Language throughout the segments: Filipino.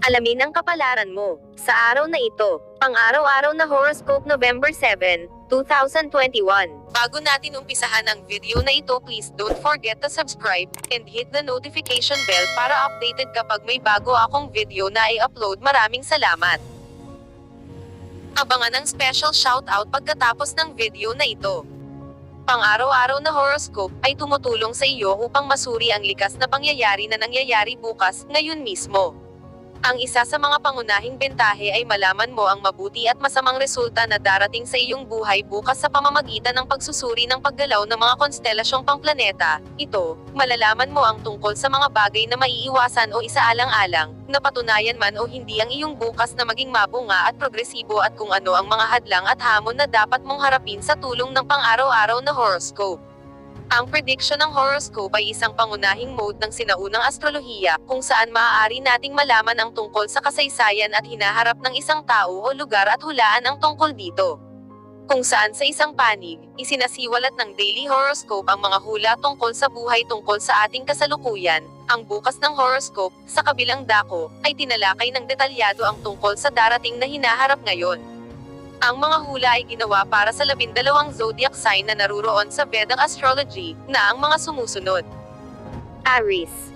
Alamin ang kapalaran mo sa araw na ito, pang-araw-araw na horoscope November 7, 2021. Bago natin umpisahan ang video na ito, please don't forget to subscribe and hit the notification bell para updated kapag may bago akong video na i-upload. Maraming salamat. Abangan ang special shoutout pagkatapos ng video na ito. Pang-araw-araw na horoscope ay tumutulong sa iyo upang masuri ang likas na pangyayari na nangyayari bukas, ngayon mismo. Ang isa sa mga pangunahing bentahe ay malaman mo ang mabuti at masamang resulta na darating sa iyong buhay bukas sa pamamagitan ng pagsusuri ng paggalaw ng mga konstelasyong pangplaneta. Ito, malalaman mo ang tungkol sa mga bagay na maiiwasan o isaalang-alang, napatunayan man o hindi ang iyong bukas na maging mabunga at progresibo, at kung ano ang mga hadlang at hamon na dapat mong harapin sa tulong ng pang-araw-araw na horoscope. Ang prediction ng horoscope ay isang pangunahing mode ng sinaunang astrolohiya, kung saan maaari nating malaman ang tungkol sa kasaysayan at hinaharap ng isang tao o lugar at hulaan ang tungkol dito. Kung saan sa isang panig, isinasiwalat ng Daily Horoscope ang mga hula tungkol sa buhay tungkol sa ating kasalukuyan. Ang bukas ng horoscope, sa kabilang dako, ay tinalakay ng detalyado ang tungkol sa darating na hinaharap ngayon. Ang mga hula ay ginawa para sa 12 zodiac sign na naruroon sa Vedic astrology, na ang mga sumusunod. Aries.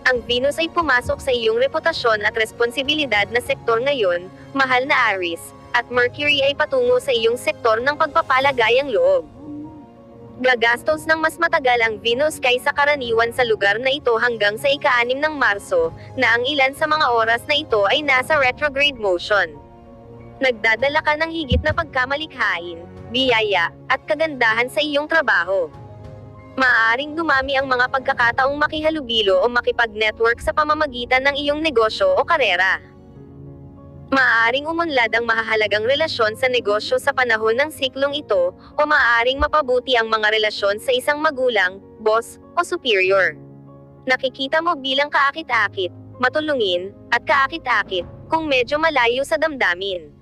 Ang Venus ay pumasok sa iyong reputasyon at responsibilidad na sektor ngayon, mahal na Aries, at Mercury ay patungo sa iyong sektor ng pagpapalagayang loob. Gagastos ng mas matagal ang Venus kaysa karaniwan sa lugar na ito hanggang sa ika-6 ng Marso, na ang ilan sa mga oras na ito ay nasa retrograde motion. Nagdadala ka ng higit na pagkamalikhain, biyaya, at kagandahan sa iyong trabaho. Maaaring dumami ang mga pagkakataong makihalubilo o makipag-network sa pamamagitan ng iyong negosyo o karera. Maaaring umunlad ang mahahalagang relasyon sa negosyo sa panahon ng siklong ito, o maaaring mapabuti ang mga relasyon sa isang magulang, boss, o superior. Nakikita mo bilang kaakit-akit, matulungin, at kaakit-akit, kung medyo malayo sa damdamin.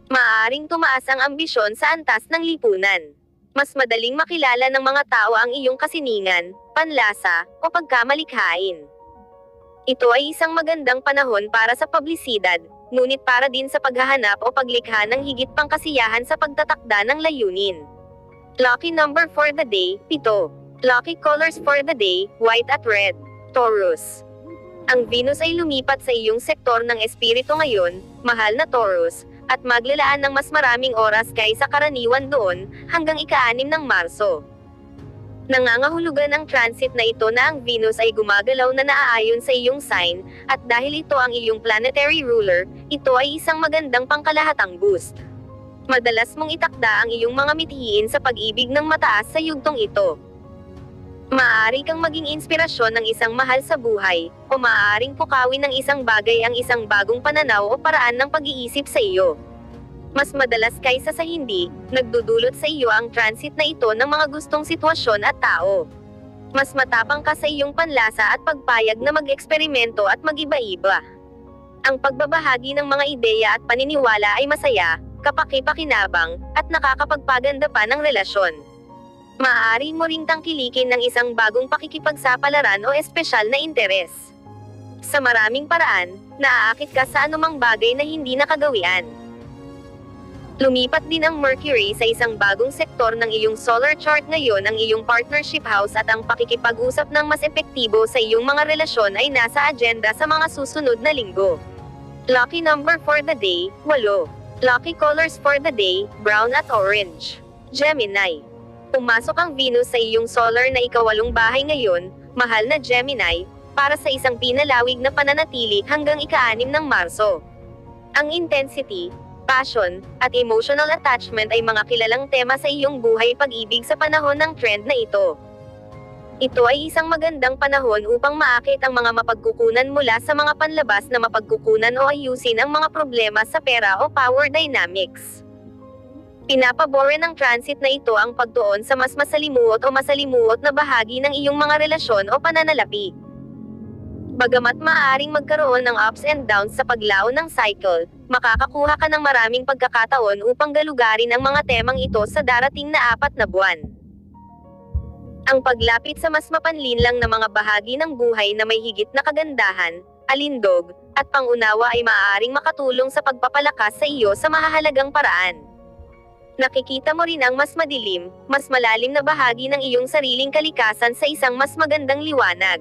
Maaaring tumaas ang ambisyon sa antas ng lipunan. Mas madaling makilala ng mga tao ang iyong kasiningan, panlasa, o pagkamalikhain. Ito ay isang magandang panahon para sa publisidad, ngunit para din sa paghahanap o paglikha ng higit pang kasiyahan sa pagtatakda ng layunin. Lucky number for the day, 7. Lucky colors for the day, white at red. Taurus. Ang Venus ay lumipat sa iyong sektor ng espiritu ngayon, mahal na Taurus, at maglalaan ng mas maraming oras kaysa karaniwan doon, hanggang ika-6 ng Marso. Nangangahulugan ang transit na ito na ang Venus ay gumagalaw na naaayon sa iyong sign, at dahil ito ang iyong planetary ruler, ito ay isang magandang pangkalahatang boost. Madalas mong itakda ang iyong mga mithiin sa pag-ibig ng mataas sa yugtong ito. Maaari kang maging inspirasyon ng isang mahal sa buhay, o maaaring pukawin ng isang bagay ang isang bagong pananaw o paraan ng pag-iisip sa iyo. Mas madalas kaysa sa hindi, nagdudulot sa iyo ang transit na ito ng mga gustong sitwasyon at tao. Mas matapang ka sa iyong panlasa at pagpayag na mag-eksperimento at mag-iba-iba. Ang pagbabahagi ng mga ideya at paniniwala ay masaya, kapaki-pakinabang, at nakakapagpaganda pa ng relasyon. Maaari mo ring tangkilikin ng isang bagong pakikipagsapalaran o espesyal na interes. Sa maraming paraan, naaakit ka sa anumang bagay na hindi nakagawian. Lumipat din ang Mercury sa isang bagong sektor ng iyong solar chart ngayon, ang iyong partnership house, at ang pakikipag-usap ng mas epektibo sa iyong mga relasyon ay nasa agenda sa mga susunod na linggo. Lucky number for the day, 8. Lucky colors for the day, brown at orange. Gemini. Pumasok ang Venus sa iyong solar na ika-8 bahay ngayon, mahal na Gemini, para sa isang pinalawig na pananatili hanggang ika-6 ng Marso. Ang intensity, passion, at emotional attachment ay mga kilalang tema sa iyong buhay pag-ibig sa panahon ng trend na ito. Ito ay isang magandang panahon upang maakit ang mga mapagkukunan mula sa mga panlabas na mapagkukunan o ayusin ang mga problema sa pera o power dynamics. Pinapabore ng transit na ito ang pagtuon sa mas masalimuot o masalimuot na bahagi ng iyong mga relasyon o pananalapi. Bagamat maaaring magkaroon ng ups and downs sa paglaon ng cycle, makakakuha ka ng maraming pagkakataon upang galugarin ang mga temang ito sa darating na 4 na buwan. Ang paglapit sa mas mapanlinlang na mga bahagi ng buhay na may higit na kagandahan, alindog, at pangunawa ay maaaring makatulong sa pagpapalakas sa iyo sa mahahalagang paraan. Nakikita mo rin ang mas madilim, mas malalim na bahagi ng iyong sariling kalikasan sa isang mas magandang liwanag.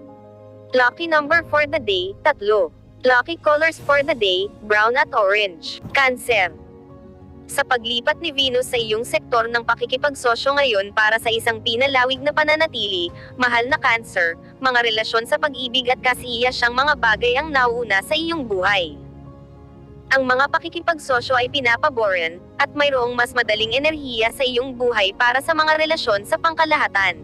Lucky number for the day, 3. Lucky colors for the day, brown at orange. Cancer. Sa paglipat ni Venus sa iyong sektor ng pakikipagsosyo ngayon para sa isang pinalawig na pananatili, mahal na Cancer, mga relasyon sa pag-ibig at kasiyasyang mga bagay ang nauuna sa iyong buhay. Ang mga pakikipagsosyo ay pinapaboran, at mayroong mas madaling enerhiya sa iyong buhay para sa mga relasyon sa pangkalahatan.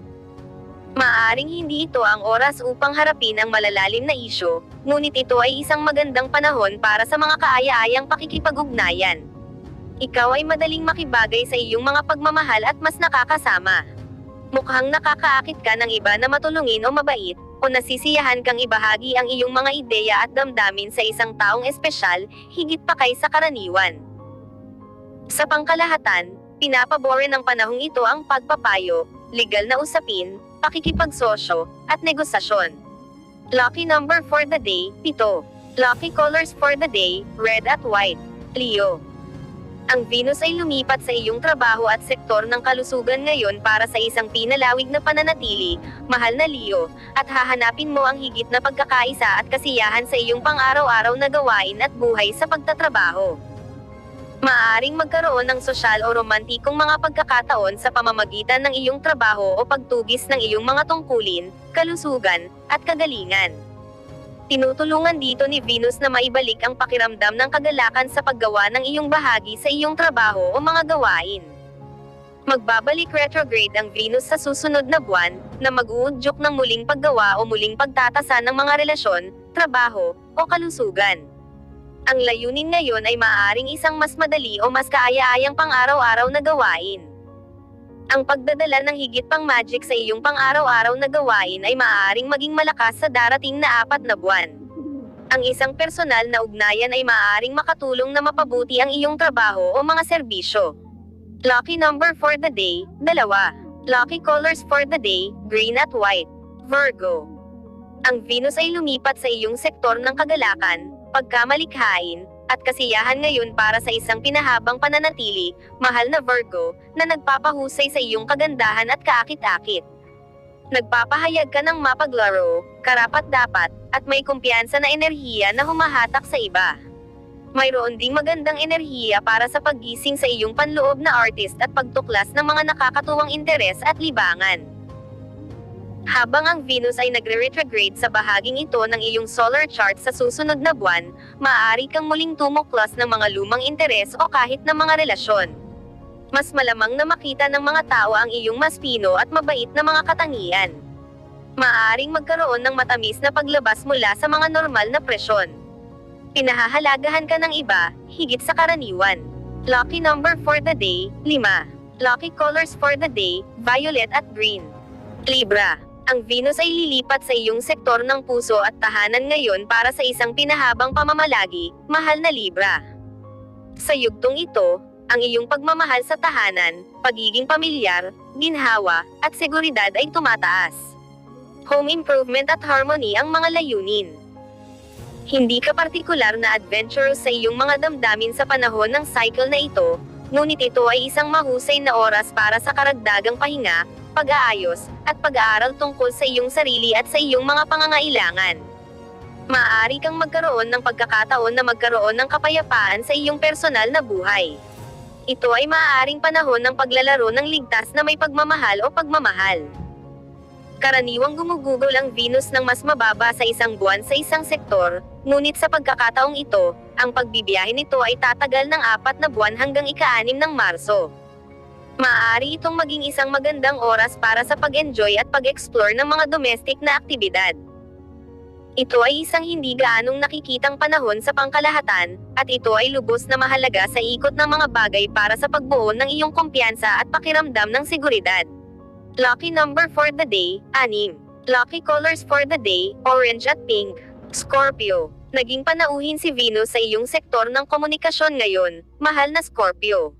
Maaring hindi ito ang oras upang harapin ang malalalim na isyu, ngunit ito ay isang magandang panahon para sa mga kaaya-ayang pakikipag-ugnayan. Ikaw ay madaling makibagay sa iyong mga pagmamahal at mas nakakasama. Mukhang nakakaakit ka ng iba na matulungin o mabait, o nasisiyahan kang ibahagi ang iyong mga ideya at damdamin sa isang taong espesyal, higit pa kaysa karaniwan. Sa pangkalahatan, pinapaboran ng panahong ito ang pagpapayo, legal na usapin, pakikipagsosyo, at negosasyon. Lucky number for the day, 7. Lucky colors for the day, red at white. Leo. Ang Venus ay lumipat sa iyong trabaho at sektor ng kalusugan ngayon para sa isang pinalawig na pananatili, mahal na Leo, at hahanapin mo ang higit na pagkakaisa at kasiyahan sa iyong pang-araw-araw na gawain at buhay sa pagtatrabaho. Maaaring magkaroon ng sosyal o romantikong mga pagkakataon sa pamamagitan ng iyong trabaho o pagtugis ng iyong mga tungkulin, kalusugan, at kagalingan. Tinutulungan dito ni Venus na maibalik ang pakiramdam ng kagalakan sa paggawa ng iyong bahagi sa iyong trabaho o mga gawain. Magbabalik retrograde ang Venus sa susunod na buwan, na mag-uudyok ng muling paggawa o muling pagtatasan ng mga relasyon, trabaho, o kalusugan. Ang layunin ngayon ay maaaring isang mas madali o mas kaaya-ayang pang-araw-araw na gawain. Ang pagdadala ng higit pang magic sa iyong pang-araw-araw na gawain ay maaaring maging malakas sa darating na 4 na buwan. Ang isang personal na ugnayan ay maaaring makatulong na mapabuti ang iyong trabaho o mga serbisyo. Lucky number for the day, 2. Lucky colors for the day, green at white. Virgo. Ang Venus ay lumipat sa iyong sektor ng kagalakan, pagkamalikhain, at kasiyahan ngayon para sa isang pinahabang pananatili, mahal na Virgo, na nagpapahusay sa iyong kagandahan at kaakit-akit. Nagpapahayag ka ng mapaglaro, karapat-dapat, at may kumpiyansa na enerhiya na humahatak sa iba. Mayroon ding magandang enerhiya para sa paggising sa iyong panloob na artist at pagtuklas ng mga nakakatuwang interes at libangan. Habang ang Venus ay nagre-retrograde sa bahaging ito ng iyong solar chart sa susunod na buwan, maaari kang muling tumuklas ng mga lumang interes o kahit ng mga relasyon. Mas malamang na makita ng mga tao ang iyong maspino at mabait na mga katangian. Maaaring magkaroon ng matamis na paglabas mula sa mga normal na presyon. Pinahahalagahan ka ng iba, higit sa karaniwan. Lucky number for the day, 5. Lucky colors for the day, violet at green. Libra. Ang Venus ay lilipat sa iyong sektor ng puso at tahanan ngayon para sa isang pinahabang pamamalagi, mahal na Libra. Sa yugtong ito, ang iyong pagmamahal sa tahanan, pagiging pamilyar, ginhawa, at seguridad ay tumataas. Home improvement at harmony ang mga layunin. Hindi ka partikular na adventurous sa iyong mga damdamin sa panahon ng cycle na ito, ngunit ito ay isang mahusay na oras para sa karagdagang pahinga, pag-aayos, at pag-aaral tungkol sa iyong sarili at sa iyong mga pangangailangan. Maaari kang magkaroon ng pagkakataon na magkaroon ng kapayapaan sa iyong personal na buhay. Ito ay maaaring panahon ng paglalaro ng ligtas na may pagmamahal o pagmamahal. Karaniwang gumugugol ang Venus ng mas mababa sa isang buwan sa isang sektor, ngunit sa pagkakataong ito, ang pagbibiyahe nito ay tatagal ng 4 na buwan hanggang ika-6 ng Marso. Maaari itong maging isang magandang oras para sa pag-enjoy at pag-explore ng mga domestic na aktibidad. Ito ay isang hindi gaanong nakikitang panahon sa pangkalahatan, at ito ay lubos na mahalaga sa ikot ng mga bagay para sa pagbuo ng iyong kumpiyansa at pakiramdam ng seguridad. Lucky number for the day, 6. Lucky colors for the day, orange at pink. Scorpio. Naging panauhin si Venus sa iyong sektor ng komunikasyon ngayon, mahal na Scorpio.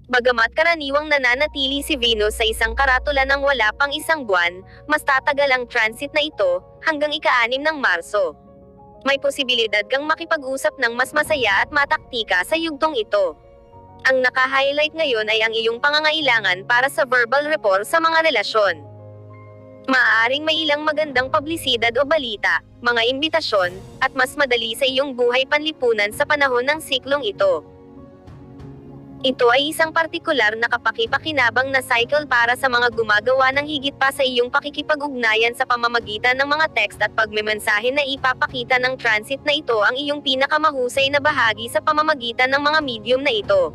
Bagamat karaniwang nananatili si Venus sa isang karatula ng wala pang isang buwan, mas tatagal ang transit na ito, hanggang ika-6 ng Marso. May posibilidad kang makipag-usap ng mas masaya at mataktika sa yugtong ito. Ang naka-highlight ngayon ay ang iyong pangangailangan para sa verbal rapport sa mga relasyon. Maaaring may ilang magandang publisidad o balita, mga imbitasyon, at mas madali sa iyong buhay panlipunan sa panahon ng siklong ito. Ito ay isang partikular na kapaki-pakinabang na cycle para sa mga gumagawa ng higit pa sa iyong pakikipag-ugnayan sa pamamagitan ng mga text at pagmemensahe na ipapakita ng transit na ito ang iyong pinakamahusay na bahagi sa pamamagitan ng mga medium na ito.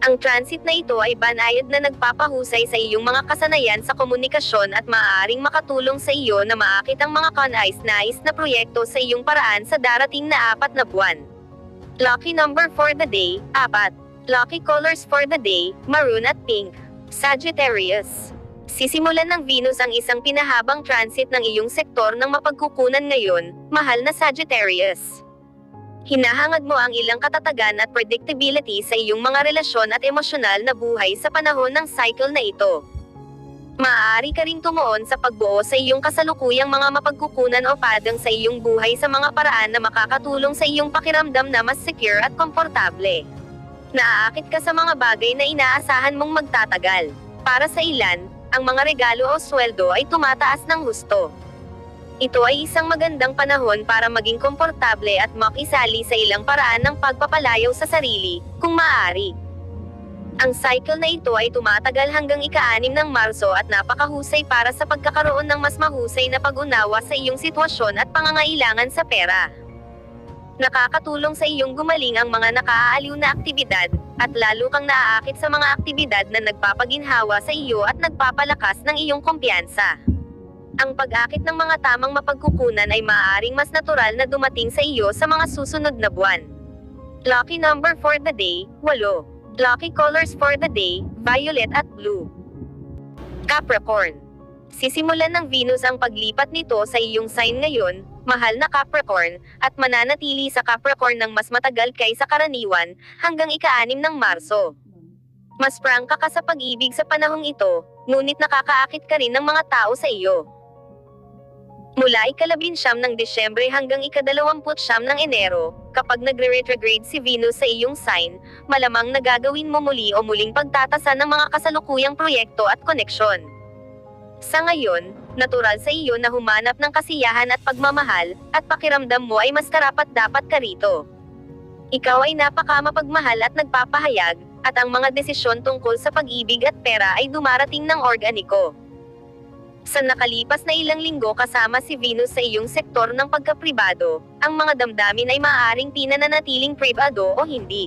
Ang transit na ito ay banayad na nagpapahusay sa iyong mga kasanayan sa komunikasyon at maaaring makatulong sa iyo na maakit ang mga kanais-nais na proyekto sa iyong paraan sa darating na 4 na buwan. Lucky number for the day, 4. Lucky colors for the day, maroon at pink. Sagittarius. Sisimulan ng Venus ang isang pinahabang transit ng iyong sektor ng mapagkukunan ngayon, mahal na Sagittarius. Hinahangad mo ang ilang katatagan at predictability sa iyong mga relasyon at emosyonal na buhay sa panahon ng cycle na ito. Maaari ka ring tumuon sa pagbuo sa iyong kasalukuyang mga mapagkukunan o padang sa iyong buhay sa mga paraan na makakatulong sa iyong pakiramdam na mas secure at komportable. Naaakit ka sa mga bagay na inaasahan mong magtatagal. Para sa ilan, ang mga regalo o sweldo ay tumataas ng husto. Ito ay isang magandang panahon para maging komportable at makisali sa ilang paraan ng pagpapalayaw sa sarili, kung maaari. Ang cycle na ito ay tumatagal hanggang ika-6 ng Marso at napakahusay para sa pagkakaroon ng mas mahusay na pag-unawa sa iyong sitwasyon at pangangailangan sa pera. Nakakatulong sa iyong gumaling ang mga nakaaaliw na aktibidad, at lalo kang naaakit sa mga aktibidad na nagpapaginhawa sa iyo at nagpapalakas ng iyong kumpiyansa. Ang pag-akit ng mga tamang mapagkukunan ay maaaring mas natural na dumating sa iyo sa mga susunod na buwan. Lucky number for the day, 8. Lucky colors for the day, violet at blue. Capricorn. Sisimulan ng Venus ang paglipat nito sa iyong sign ngayon, mahal na Capricorn, at mananatili sa Capricorn ng mas matagal kaysa karaniwan, hanggang ika-6 ng Marso. Mas prangka ka sa pag-ibig sa panahong ito, ngunit nakakaakit ka rin ng mga tao sa iyo. Mula ika-19 ng Desyembre hanggang ika-29 ng Enero, kapag nagre-retrograde si Venus sa iyong sign, malamang nagagawin mo muli o muling pagtatasan ng mga kasalukuyang proyekto at koneksyon. Sa ngayon, natural sa iyo na humanap ng kasiyahan at pagmamahal, at pakiramdam mo ay mas karapat-dapat ka rito. Ikaw ay napakamapagmahal at nagpapahayag, at ang mga desisyon tungkol sa pag-ibig at pera ay dumarating ng organiko. Sa nakalipas na ilang linggo kasama si Venus sa iyong sektor ng pagkapribado, ang mga damdamin ay maaaring pinananatiling pribado o hindi.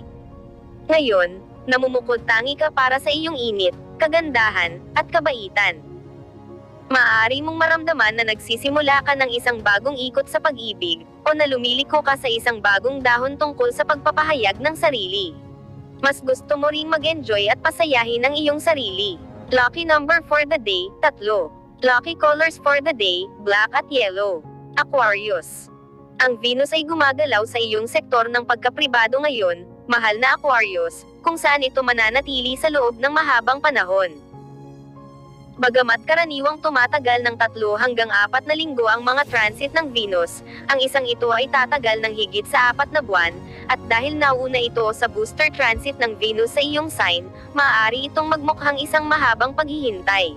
Ngayon, namumukod tangi ka para sa iyong init, kagandahan, at kabaitan. Maaari mong maramdaman na nagsisimula ka ng isang bagong ikot sa pag-ibig, o na lumiliko ka sa isang bagong dahon tungkol sa pagpapahayag ng sarili. Mas gusto mo ring mag-enjoy at pasayahin ang iyong sarili. Lucky number for the day, 3. Lucky colors for the day, black at yellow. Aquarius. Ang Venus ay gumagalaw sa iyong sektor ng pagkapribado ngayon, mahal na Aquarius, kung saan ito mananatili sa loob ng mahabang panahon. Bagamat karaniwang tumatagal ng 3 hanggang 4 na linggo ang mga transit ng Venus, ang isang ito ay tatagal ng higit sa 4 na buwan, at dahil nauna ito sa booster transit ng Venus sa iyong sign, maaari itong magmukhang isang mahabang paghihintay.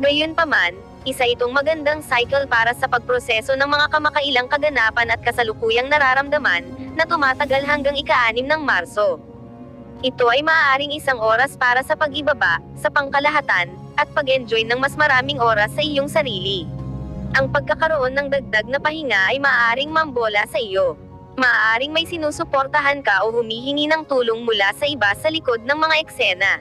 Gayunpaman, isa itong magandang cycle para sa pagproseso ng mga kamakailang kaganapan at kasalukuyang nararamdaman, na tumatagal hanggang ika-6 ng Marso. Ito ay maaaring isang oras para sa pag-ibaba, sa pangkalahatan, at pag-enjoy ng mas maraming oras sa iyong sarili. Ang pagkakaroon ng dagdag na pahinga ay maaaring mambola sa iyo. Maaaring may sinusuportahan ka o humihingi ng tulong mula sa iba sa likod ng mga eksena.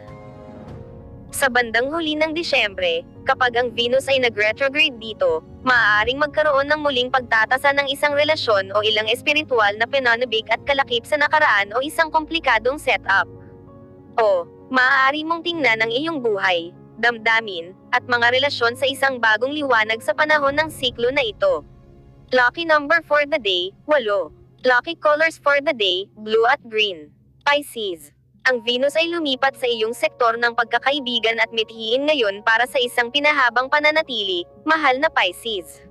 Sa bandang huli ng Disyembre, kapag ang Venus ay nag-retrograde dito, maaaring magkaroon ng muling pagtatasan ng isang relasyon o ilang espiritual na pananabik at kalakip sa nakaraan o isang komplikadong setup. O, maaari mong tingnan ang iyong buhay, damdamin, at mga relasyon sa isang bagong liwanag sa panahon ng siklo na ito. Lucky number for the day, 8. Lucky colors for the day, blue at green. Pisces. Ang Venus ay lumipat sa iyong sektor ng pagkakaibigan at mithiin ngayon para sa isang pinahabang pananatili, mahal na Pisces.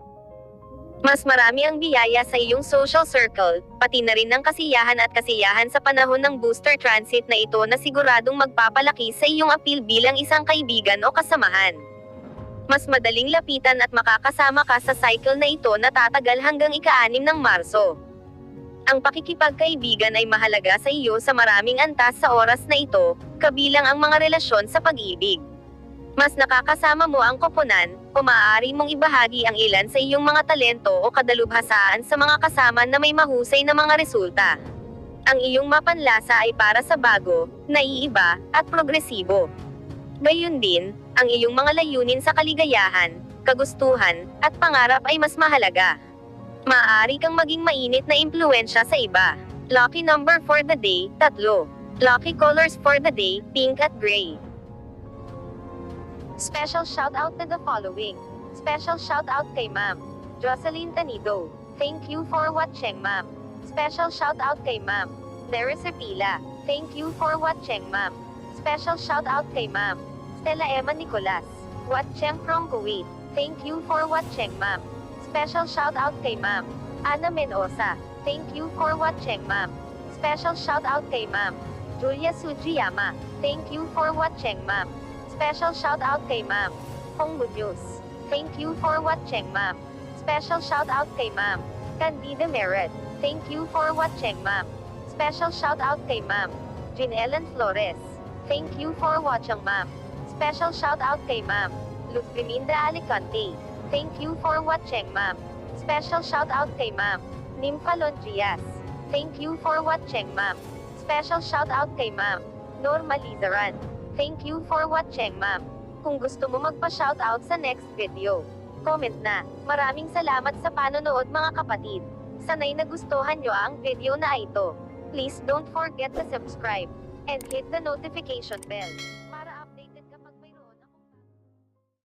Mas marami ang biyaya sa iyong social circle, pati na rin ng kasiyahan sa panahon ng booster transit na ito na siguradong magpapalaki sa iyong appeal bilang isang kaibigan o kasamahan. Mas madaling lapitan at makakasama ka sa cycle na ito na tatagal hanggang ika-6 ng Marso. Ang pakikipagkaibigan ay mahalaga sa iyo sa maraming antas sa oras na ito, kabilang ang mga relasyon sa pag-ibig. Mas nakakasama mo ang koponan, o maaari mong ibahagi ang ilan sa iyong mga talento o kadalubhasaan sa mga kasama na may mahusay na mga resulta. Ang iyong mapanlasa ay para sa bago, naiiba, at progresibo. Gayun din, ang iyong mga layunin sa kaligayahan, kagustuhan, at pangarap ay mas mahalaga. Maaari kang maging mainit na impluwensya sa iba. Lucky number for the day, 3. Lucky colors for the day, pink at gray. Special shout out to the following. Special shout out kay Ma'am Jocelyn Tanido. Thank you for watching, Ma'am. Special shout out kay Ma'am Nerissa Pila. Thank you for watching, Ma'am. Special shout out kay Ma'am Stella Emma Nicolas. Watching from Kuwait. Thank you for watching, Ma'am. Special shout out kay Ma'am Ana Menosa. Thank you for watching, Ma'am. Special shout out kay Ma'am Julia Sujiyama. Thank you for watching, Ma'am. Special shout out kay Ma'am Hong Munoz. Thank you for watching, Ma'am. Special shout out kay Ma'am Candida Merit. Thank you for watching, Ma'am. Special shout out kay Ma'am Jean Ellen Flores. Thank you for watching, Ma'am. Special shout out kay Ma'am Luz Griminda Alicante. Thank you for watching, Ma'am. Special shout out kay Ma'am Nympha Longias. Thank you for watching, Ma'am. Special shout out kay Ma'am Norma Lizaran. Thank you for watching, Ma'am. Kung gusto mo magpa-shoutout sa next video, comment na. Maraming salamat sa panonood, mga kapatid. Sanay nagustuhan nyo ang video na ito. Please don't forget to subscribe and hit the notification bell.